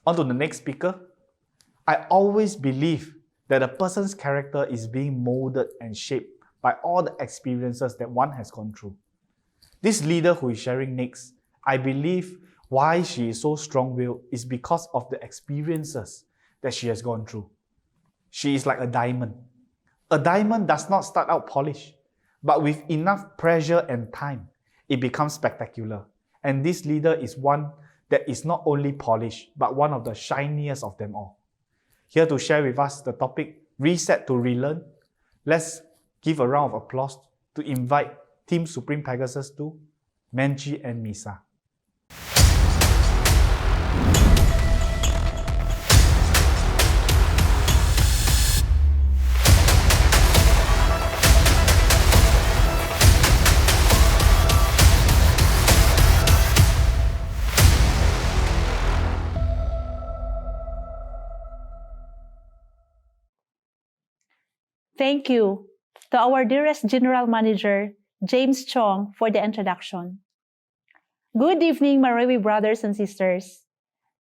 On to the next speaker. I always believe that a person's character is being molded and shaped by all the experiences that one has gone through. This leader who is sharing next, I believe why she is so strong-willed is because of the experiences that she has gone through. She is like a diamond. A diamond does not start out polished, but with enough pressure and time, it becomes spectacular. And this leader is one that is not only polished, but one of the shiniest of them all. Here to share with us the topic, Reset to Relearn. Let's give a round of applause to invite Team Supreme Pegasus 2, Menchie and Misa. Thank you to our dearest General Manager, James Chong, for the introduction. Good evening, my Rewi brothers and sisters.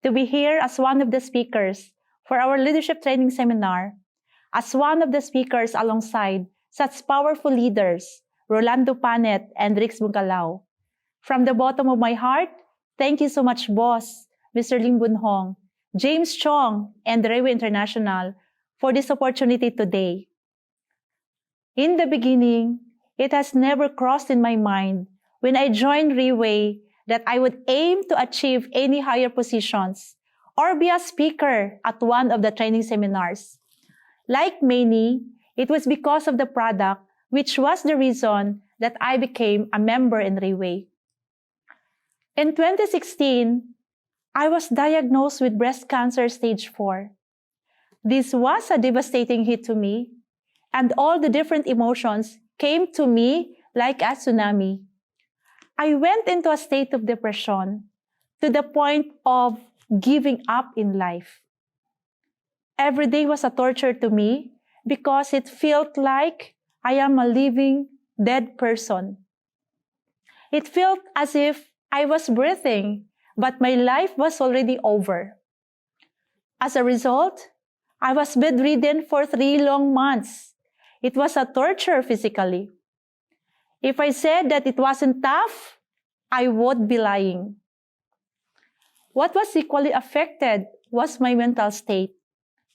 To be here as one of the speakers for our leadership training seminar, as one of the speakers alongside such powerful leaders, Rolando Panet and Rix Bungkalao. From the bottom of my heart, thank you so much, boss, Mr. Lim Boon Hong, James Chong, and Rewi International for this opportunity today. In the beginning, it has never crossed in my mind when I joined Rewi that I would aim to achieve any higher positions or be a speaker at one of the training seminars. Like many, it was because of the product, which was the reason that I became a member in Rewi. In 2016, I was diagnosed with breast cancer stage 4. This was a devastating hit to me, and all the different emotions came to me like a tsunami. I went into a state of depression to the point of giving up in life. Every day was a torture to me because it felt like I am a living, dead person. It felt as if I was breathing, but my life was already over. As a result, I was bedridden for 3 long months. It was a torture physically. If I said that it wasn't tough, I would be lying. What was equally affected was my mental state,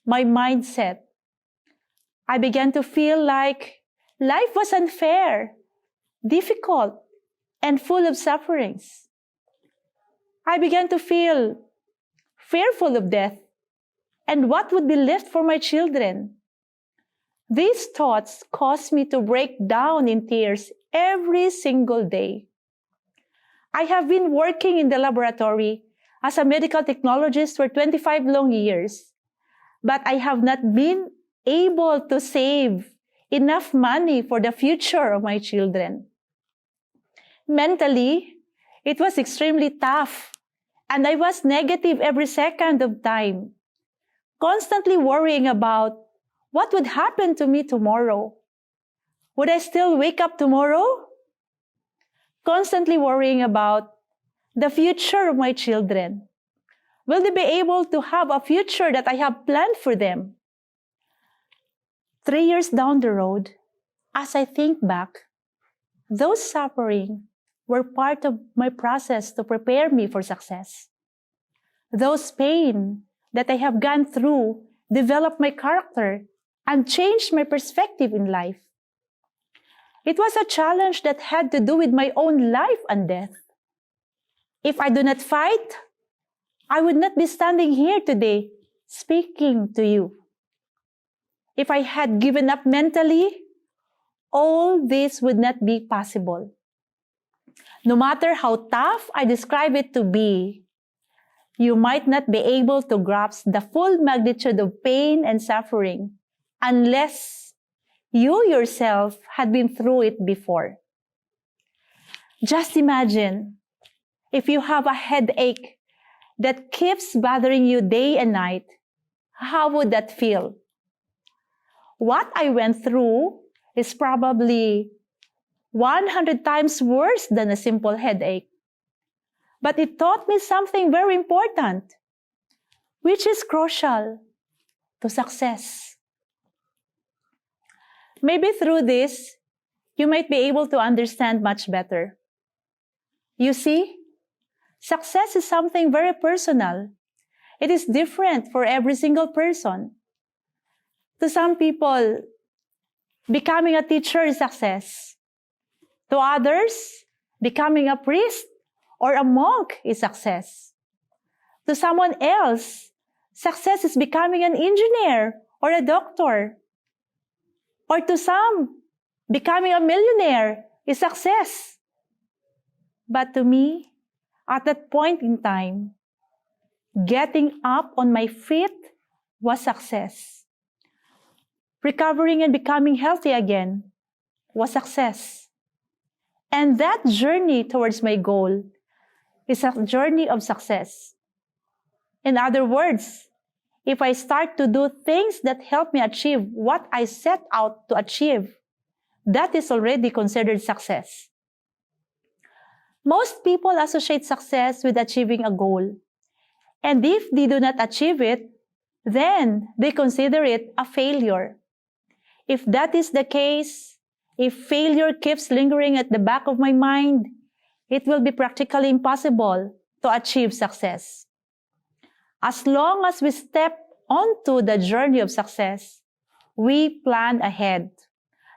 my mindset. I began to feel like life was unfair, difficult, and full of sufferings. I began to feel fearful of death and what would be left for my children. These thoughts caused me to break down in tears every single day. I have been working in the laboratory as a medical technologist for 25 long years, but I have not been able to save enough money for the future of my children. Mentally, it was extremely tough, and I was negative every second of time, constantly worrying about what would happen to me tomorrow. Would I still wake up tomorrow? Constantly worrying about the future of my children. Will they be able to have a future that I have planned for them? 3 years down the road, as I think back, those suffering were part of my process to prepare me for success. Those pain that I have gone through developed my character and changed my perspective in life. It was a challenge that had to do with my own life and death. If I do not fight, I would not be standing here today speaking to you. If I had given up mentally, all this would not be possible. No matter how tough I describe it to be, you might not be able to grasp the full magnitude of pain and suffering unless you yourself had been through it before. Just imagine if you have a headache that keeps bothering you day and night, how would that feel? What I went through is probably 100 times worse than a simple headache. But it taught me something very important. which is crucial to success. Maybe through this, you might be able to understand much better. You see, success is something very personal. It is different for every single person. To some people, becoming a teacher is success. To others, becoming a priest or a monk is success. To someone else, success is becoming an engineer or a doctor. Or to some, becoming a millionaire is success. But to me, at that point in time, getting up on my feet was success. Recovering and becoming healthy again was success. And that journey towards my goal is a journey of success. In other words, if I start to do things that help me achieve what I set out to achieve, that is already considered success. Most people associate success with achieving a goal. And if they do not achieve it, then they consider it a failure. If that is the case, if failure keeps lingering at the back of my mind, it will be practically impossible to achieve success. As long as we step onto the journey of success, we plan ahead.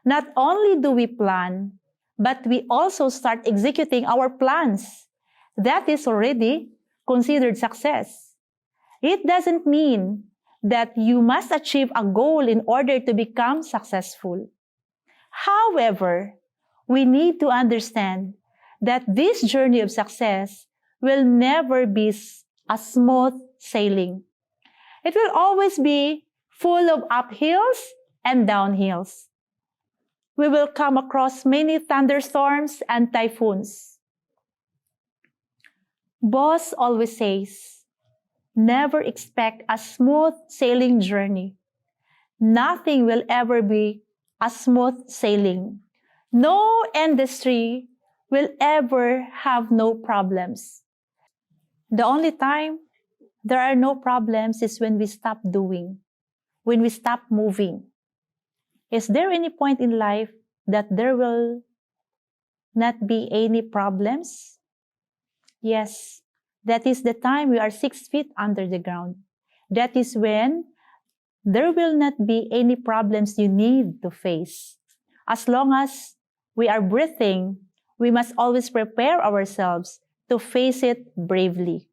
Not only do we plan, but we also start executing our plans. That is already considered success. It doesn't mean that you must achieve a goal in order to become successful. However, we need to understand that this journey of success will never be a smooth sailing. It will always be full of uphills and downhills. We will come across many thunderstorms and typhoons. Boss always says, never expect a smooth sailing journey. Nothing will ever be a smooth sailing. No industry will ever have no problems. The only time there are no problems is when we stop doing, when we stop moving. Is there any point in life that there will not be any problems? Yes, that is the time we are 6 feet under the ground. That is when there will not be any problems you need to face. As long as we are breathing, we must always prepare ourselves to face it bravely.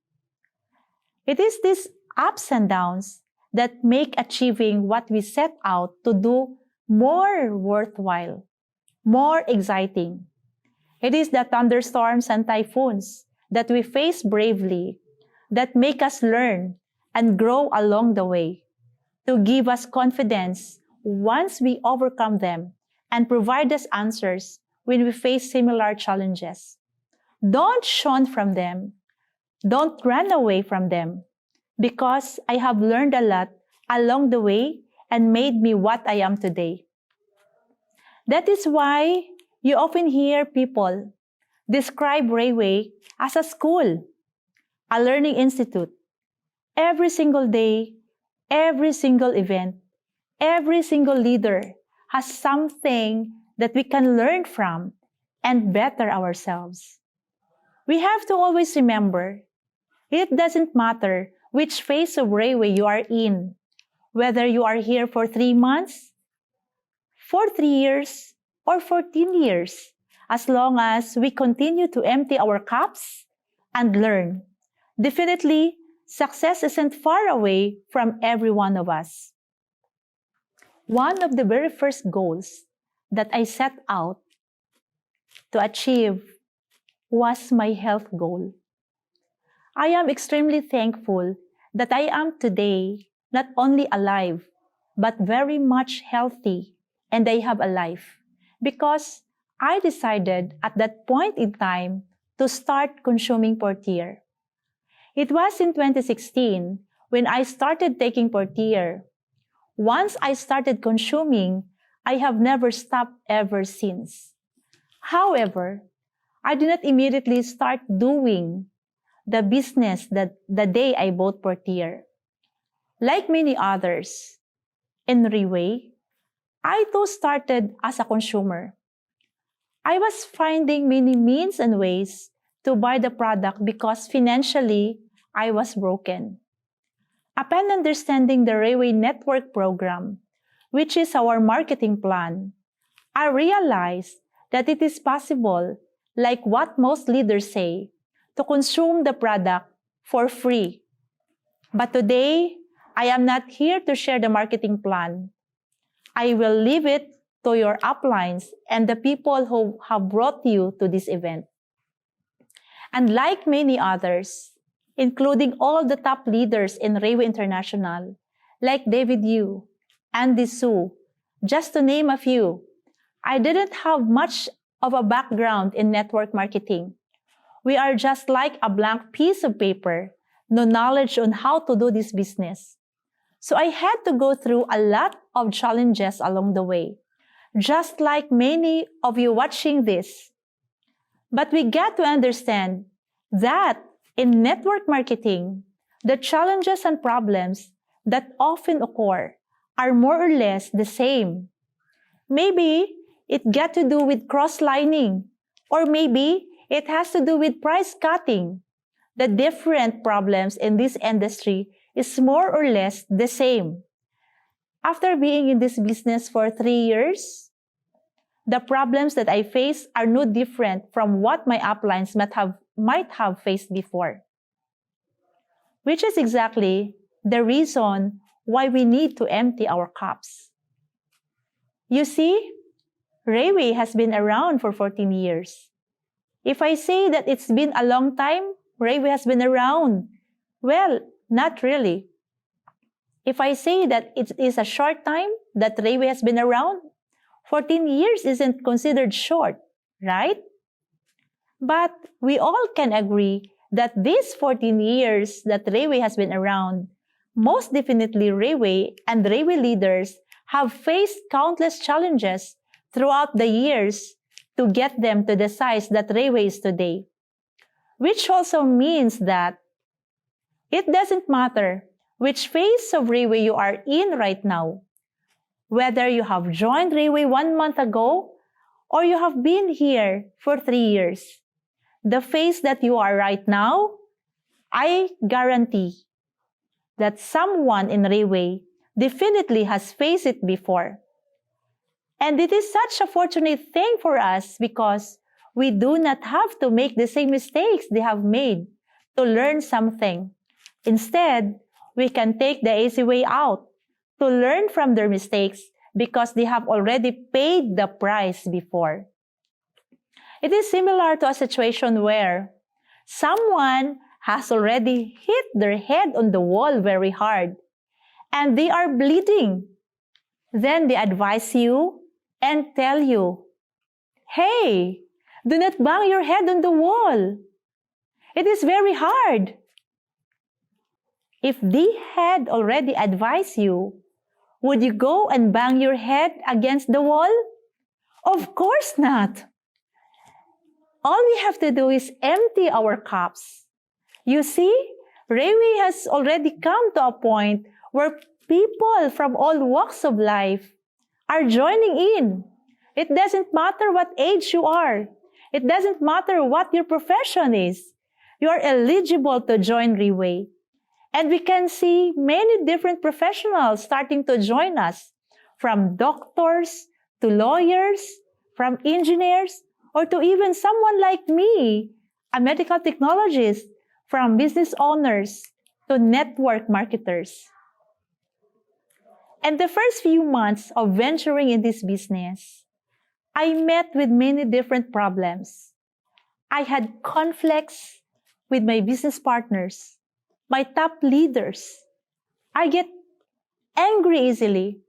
It is these ups and downs that make achieving what we set out to do more worthwhile, more exciting. It is the thunderstorms and typhoons that we face bravely that make us learn and grow along the way, to give us confidence once we overcome them and provide us answers when we face similar challenges. Don't shun from them. Don't run away from them, because I have learned a lot along the way and made me what I am today. That is why you often hear people describe Railway as a school, a learning institute. Every single day, every single event, every single leader has something that we can learn from and better ourselves. We have to always remember, it doesn't matter which phase of Railway you are in, whether you are here for 3 months, for 3 years, or 14 years, as long as we continue to empty our cups and learn. Definitely, success isn't far away from every one of us. One of the very first goals that I set out to achieve was my health goal. I am extremely thankful that I am today not only alive, but very much healthy, and I have a life, because I decided at that point in time to start consuming Portier. It was in 2016 when I started taking Portier. Once I started consuming, I have never stopped ever since. However, I did not immediately start doing the business that the day I bought Portier. Like many others, in Riway, I too started as a consumer. I was finding many means and ways to buy the product because financially I was broken. Upon understanding the Railway Network program, which is our marketing plan, I realized that it is possible, like what most leaders say, to consume the product for free. But today, I am not here to share the marketing plan. I will leave it to your uplines and the people who have brought you to this event. And like many others, including all the top leaders in Railway International, like David Yu, Andy Su, just to name a few, I didn't have much of a background in network marketing. We are just like a blank piece of paper, no knowledge on how to do this business. So I had to go through a lot of challenges along the way, just like many of you watching this. But we get to understand that in network marketing, the challenges and problems that often occur are more or less the same. Maybe it got to do with cross-lining, or maybe it has to do with price cutting. The different problems in this industry is more or less the same. After being in this business for 3 years, the problems that I face are no different from what my uplines might have faced before. Which is exactly the reason why we need to empty our cups. You see, Railway has been around for 14 years. If I say that it's been a long time, Railway has been around. Well, not really. If I say that it is a short time that Railway has been around, 14 years isn't considered short, right? But we all can agree that these 14 years that Railway has been around, most definitely Railway and Railway leaders have faced countless challenges throughout the years to get them to the size that Railway is today. Which also means that it doesn't matter which phase of Railway you are in right now, whether you have joined Railway 1 month ago or you have been here for 3 years. The phase that you are right now, I guarantee that someone in Railway definitely has faced it before. And it is such a fortunate thing for us because we do not have to make the same mistakes they have made to learn something. Instead, we can take the easy way out to learn from their mistakes because they have already paid the price before. It is similar to a situation where someone has already hit their head on the wall very hard and they are bleeding. Then they advise you and tell you, "Hey, do not bang your head on the wall. It is very hard." If they had already advised you, would you go and bang your head against the wall? Of course not. All we have to do is empty our cups. You see, Railway has already come to a point where people from all walks of life are joining in. It doesn't matter what age you are. It doesn't matter what your profession is. You are eligible to join Railway. And we can see many different professionals starting to join us, from doctors to lawyers, from engineers, or to even someone like me, a medical technologist, from business owners to network marketers. And the first few months of venturing in this business, I met with many different problems. I had conflicts with my business partners, my top leaders. I get angry easily.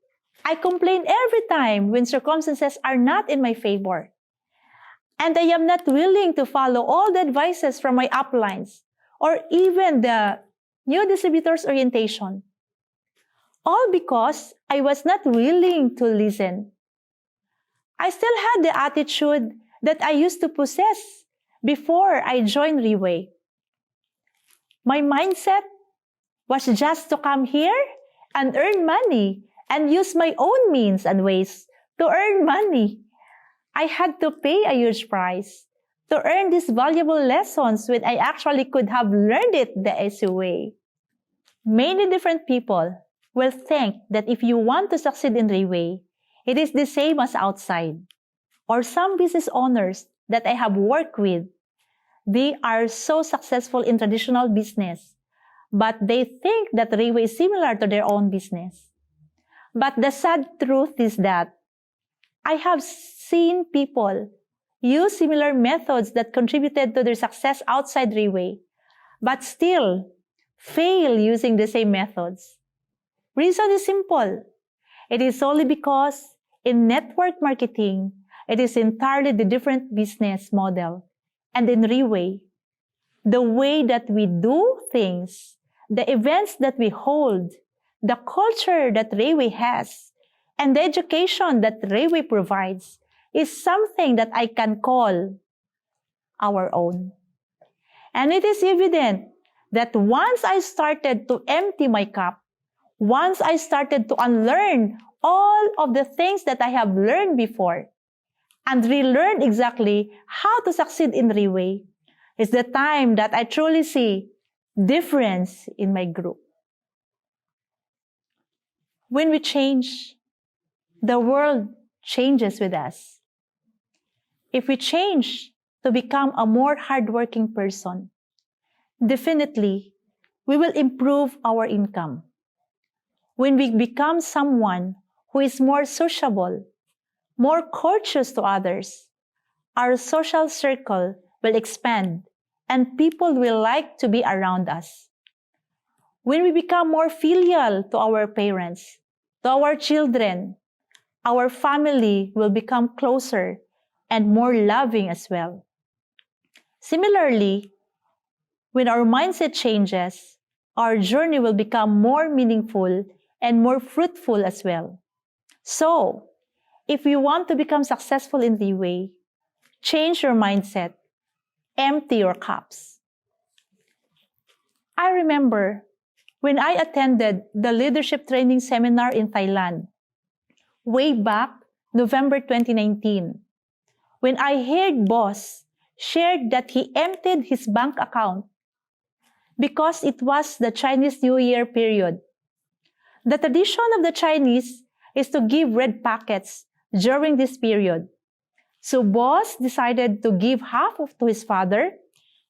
I complain every time when circumstances are not in my favor. And I am not willing to follow all the advices from my uplines or even the new distributor's orientation. All because I was not willing to listen. I still had the attitude that I used to possess before I joined Railway. My mindset was just to come here and earn money and use my own means and ways to earn money. I had to pay a huge price to earn these valuable lessons when I actually could have learned it the easy way. Many different people will think that if you want to succeed in Railway, it is the same as outside. Or some business owners that I have worked with, they are so successful in traditional business, but they think that Railway is similar to their own business. But the sad truth is that I have seen people use similar methods that contributed to their success outside Railway, but still fail using the same methods. Reason is simple. It is only because in network marketing, it is entirely the different business model. And in Railway, the way that we do things, the events that we hold, the culture that Railway has, and the education that Railway provides is something that I can call our own. And it is evident that once I started to empty my cup, once I started to unlearn all of the things that I have learned before and relearn exactly how to succeed in Railway, is the time that I truly see difference in my group. When we change, the world changes with us. If we change to become a more hardworking person, definitely we will improve our income. When we become someone who is more sociable, more courteous to others, our social circle will expand and people will like to be around us. When we become more filial to our parents, to our children, our family will become closer and more loving as well. Similarly, when our mindset changes, our journey will become more meaningful and more fruitful as well. So, if you want to become successful in the way, change your mindset, empty your cups. I remember when I attended the leadership training seminar in Thailand, way back November 2019, when I heard boss shared that he emptied his bank account because it was the Chinese New Year period. The tradition of the Chinese is to give red packets during this period. So boss decided to give half to his father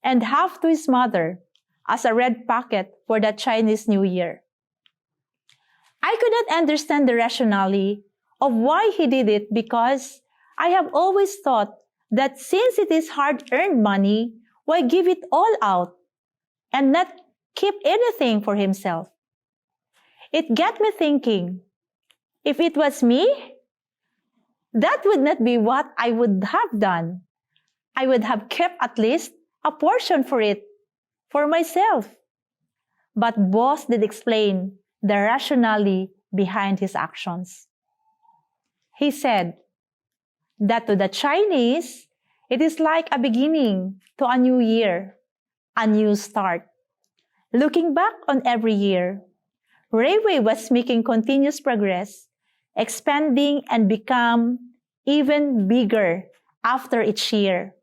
and half to his mother as a red packet for the Chinese New Year. I could not understand the rationale of why he did it because I have always thought that since it is hard-earned money, why give it all out and not keep anything for himself? It got me thinking, if it was me, that would not be what I would have done. I would have kept at least a portion for it, for myself. But boss did explain the rationale behind his actions. He said that to the Chinese, it is like a beginning to a new year, a new start. Looking back on every year, Railway was making continuous progress, expanding and become even bigger after each year.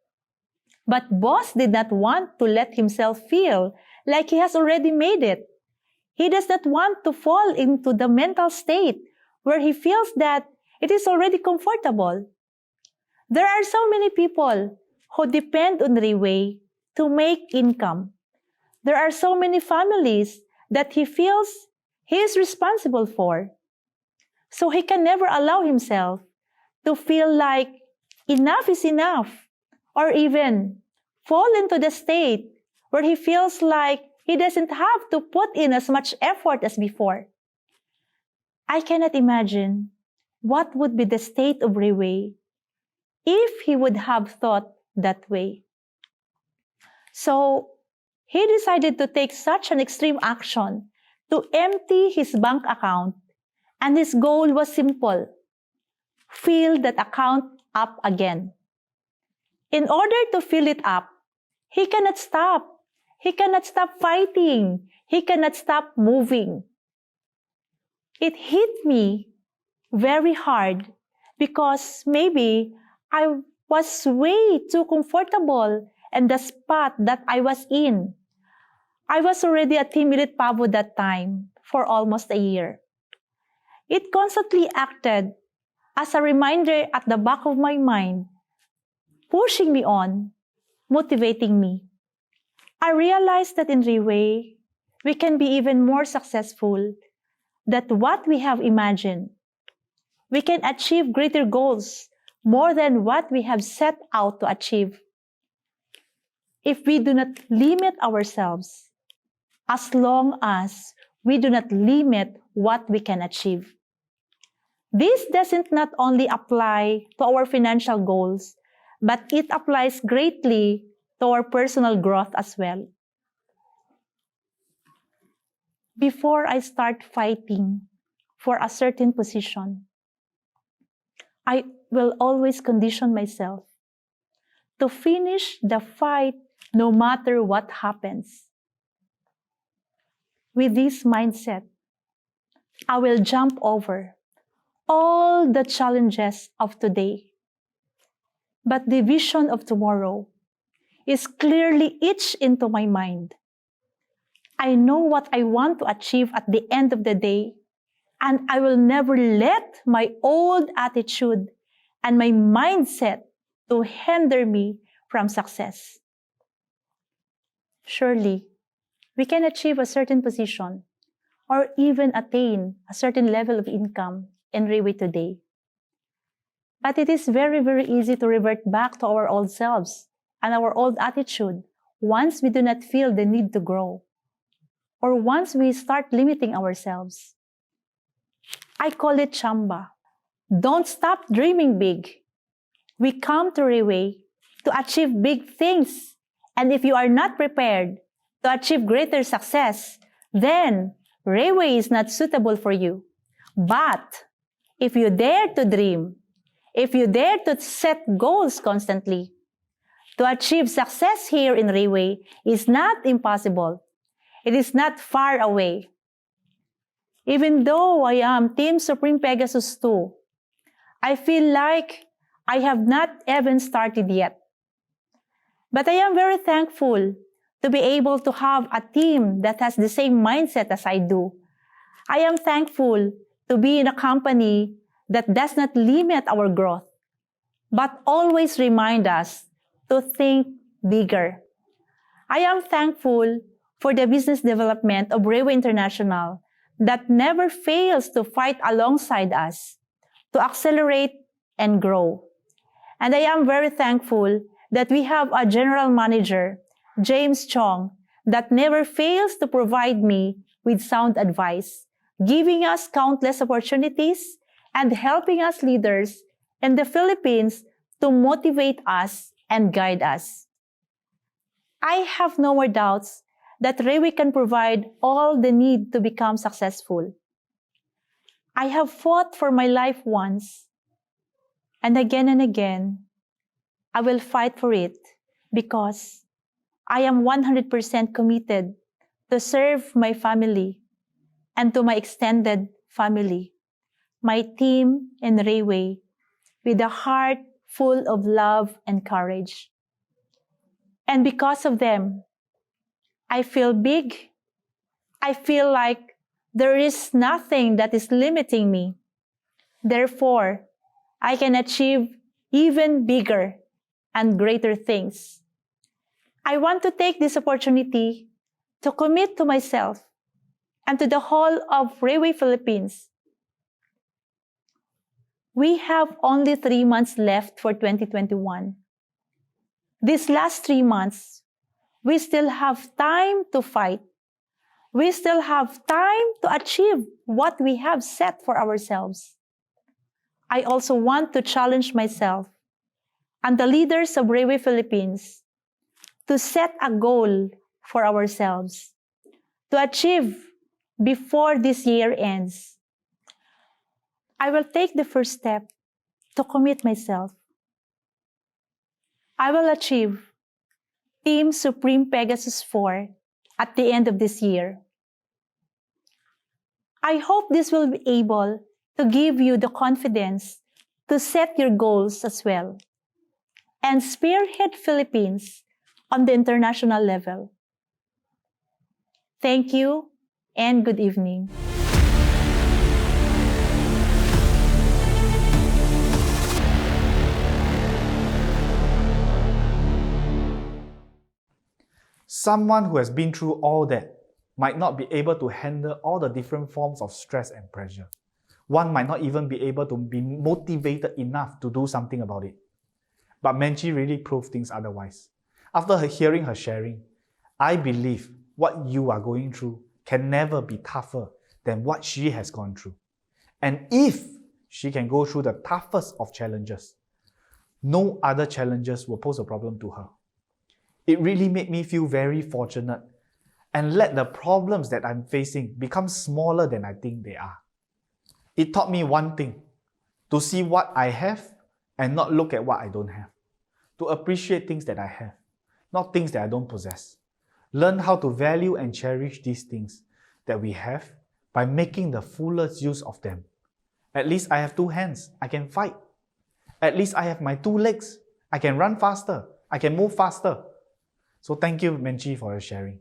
But boss did not want to let himself feel like he has already made it. He does not want to fall into the mental state where he feels that it is already comfortable. There are so many people who depend on Railway to make income. There are so many families that he feels he is responsible for. So he can never allow himself to feel like enough is enough, or even fall into the state where he feels like he doesn't have to put in as much effort as before. I cannot imagine what would be the state of Railway if he would have thought that way. So he decided to take such an extreme action to empty his bank account, and his goal was simple: fill that account up again. In order to fill it up, he cannot stop. He cannot stop fighting. He cannot stop moving. It hit me very hard because maybe I was way too comfortable in the spot that I was in. I was already a team elite pavo that time for almost a year. It constantly acted as a reminder at the back of my mind, pushing me on, motivating me. I realized that in Riway, we can be even more successful than what we have imagined. We can achieve greater goals more than what we have set out to achieve. If we do not limit ourselves, as long as we do not limit what we can achieve. This doesn't not only apply to our financial goals, but it applies greatly to our personal growth as well. Before I start fighting for a certain position, I will always condition myself to finish the fight no matter what happens. With this mindset, I will jump over all the challenges of today. But the vision of tomorrow is clearly etched into my mind. I know what I want to achieve at the end of the day, and I will never let my old attitude and my mindset to hinder me from success. Surely, we can achieve a certain position or even attain a certain level of income in Riway today. But it is very, very easy to revert back to our old selves and our old attitude once we do not feel the need to grow or once we start limiting ourselves. I call it chamba. Don't stop dreaming big. We come to Riway to achieve big things. And if you are not prepared to achieve greater success, then Riway is not suitable for you. But if you dare to dream, if you dare to set goals constantly, to achieve success here in Riway is not impossible. It is not far away. Even though I am Team Supreme Pegasus 2, I feel like I have not even started yet. But I am very thankful to be able to have a team that has the same mindset as I do. I am thankful to be in a company that does not limit our growth, but always remind us to think bigger. I am thankful for the business development of Riway International that never fails to fight alongside us to accelerate and grow. And I am very thankful that we have a general manager, James Chong, that never fails to provide me with sound advice, giving us countless opportunities and helping us leaders in the Philippines to motivate us and guide us. I have no more doubts that Riway can provide all the need to become successful. I have fought for my life once, and again, I will fight for it because I am 100% committed to serve my family and to my extended family, my team in Riway, with a heart full of love and courage. And because of them, I feel big. I feel like there is nothing that is limiting me. Therefore, I can achieve even bigger and greater things. I want to take this opportunity to commit to myself and to the whole of Riway Philippines. We have only 3 months left for 2021. These last 3 months, we still have time to fight. We still have time to achieve what we have set for ourselves. I also want to challenge myself and the leaders of Riway Philippines to set a goal for ourselves to achieve before this year ends. I will take the first step to commit myself. I will achieve Team Supreme Pegasus 4 at the end of this year. I hope this will be able to give you the confidence to set your goals as well and spearhead Philippines on the international level. Thank you and good evening. Someone who has been through all that might not be able to handle all the different forms of stress and pressure. One might not even be able to be motivated enough to do something about it. But Menchie really proved things otherwise. After hearing her sharing, I believe what you are going through can never be tougher than what she has gone through. And if she can go through the toughest of challenges, no other challenges will pose a problem to her. It really made me feel very fortunate and let the problems that I'm facing become smaller than I think they are. It taught me one thing, to see what I have and not look at what I don't have. To appreciate things that I have, not things that I don't possess. Learn how to value and cherish these things that we have by making the fullest use of them. At least I have 2 hands, I can fight. At least I have my 2 legs, I can run faster, I can move faster. So thank you, Menchie, for your sharing.